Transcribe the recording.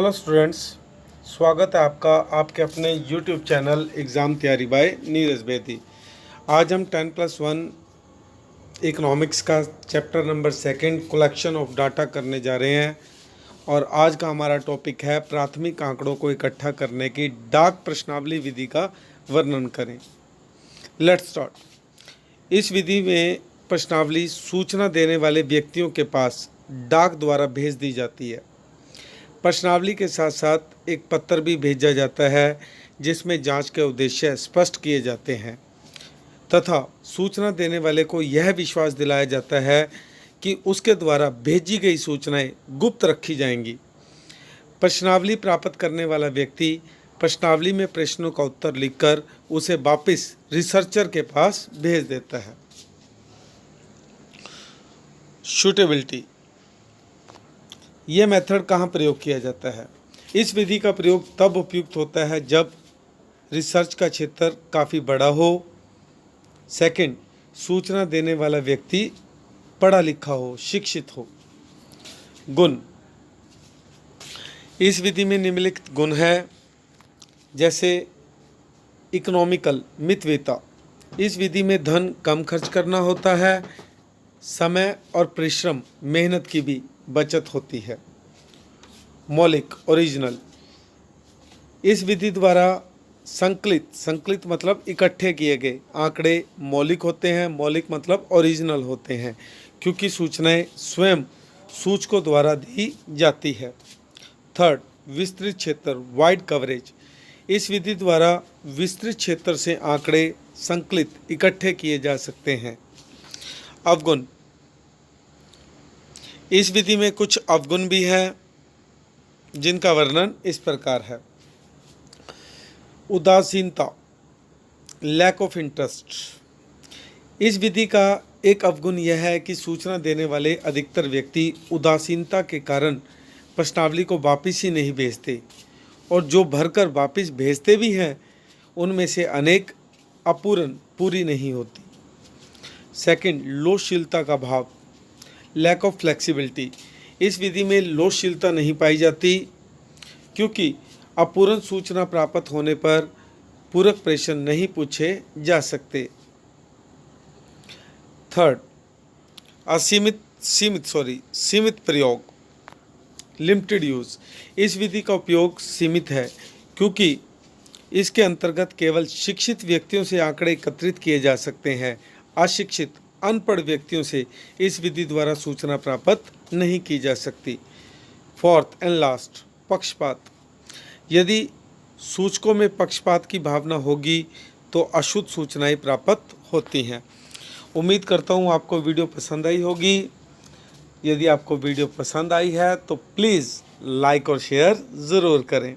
Hello students, स्वागत है आपका आपके अपने यूट्यूब चैनल एग्ज़ाम तैयारी बाय नीरज बेदी। आज हम 10+1 इकोनॉमिक्स का chapter number 2 collection of data करने जा रहे हैं और आज का हमारा टॉपिक है प्राथमिक आंकड़ों को इकट्ठा करने की डाक प्रश्नावली विधि का वर्णन करें। Let's start. इस विधि में प्रश्नावली सूचना देने वाले व्यक्तियों के पास डाक द्वारा भेज दी जाती है। प्रश्नावली के साथ साथ एक पत्र भी भेजा जाता है जिसमें जांच के उद्देश्य स्पष्ट किए जाते हैं तथा सूचना देने वाले को यह विश्वास दिलाया जाता है कि उसके द्वारा भेजी गई सूचनाएं गुप्त रखी जाएंगी। प्रश्नावली प्राप्त करने वाला व्यक्ति प्रश्नावली में प्रश्नों का उत्तर लिखकर उसे वापस रिसर्चर के पास भेज देता है। सूटेबिलिटी, यह मेथड कहाँ प्रयोग किया जाता है? इस विधि का प्रयोग तब उपयुक्त होता है जब रिसर्च का क्षेत्र काफ़ी बड़ा हो। सेकंड, सूचना देने वाला व्यक्ति पढ़ा लिखा हो, शिक्षित हो। गुण, इस विधि में निम्नलिखित गुण है जैसे इकोनॉमिकल, मितव्ययिता। इस विधि में धन कम खर्च करना होता है, समय और परिश्रम, मेहनत की भी बचत होती है। मौलिक, ओरिजिनल, इस विधि द्वारा संकलित मतलब इकट्ठे किए गए आंकड़े मौलिक होते हैं। मौलिक मतलब ओरिजिनल होते हैं क्योंकि सूचनाएं स्वयं सूचकों द्वारा दी जाती है। थर्ड, विस्तृत क्षेत्र, वाइड कवरेज, इस विधि द्वारा विस्तृत क्षेत्र से आंकड़े संकलित इकट्ठे किए जा सकते हैं। अवगुण, इस विधि में कुछ अवगुण भी हैं जिनका वर्णन इस प्रकार है। उदासीनता, लैक ऑफ इंटरेस्ट, इस विधि का एक अवगुण यह है कि सूचना देने वाले अधिकतर व्यक्ति उदासीनता के कारण प्रश्नावली को वापस ही नहीं भेजते और जो भरकर वापस भेजते भी हैं उनमें से अनेक अपूर्ण पूरी नहीं होती। सेकंड, लोचशीलता का भाव, लैक ऑफ फ्लेक्सिबिलिटी, इस विधि में लोचशीलता नहीं पाई जाती क्योंकि अपूर्ण सूचना प्राप्त होने पर पूरक प्रश्न नहीं पूछे जा सकते। थर्ड, सीमित प्रयोग, लिमिटेड यूज, इस विधि का उपयोग सीमित है क्योंकि इसके अंतर्गत केवल शिक्षित व्यक्तियों से आंकड़े एकत्रित किए जा सकते हैं। अशिक्षित, अनपढ़ व्यक्तियों से इस विधि द्वारा सूचना प्राप्त नहीं की जा सकती। फोर्थ एंड लास्ट, पक्षपात, यदि सूचकों में पक्षपात की भावना होगी तो अशुद्ध सूचनाएं प्राप्त होती हैं। उम्मीद करता हूं आपको वीडियो पसंद आई होगी। यदि आपको वीडियो पसंद आई है तो प्लीज़ लाइक और शेयर ज़रूर करें।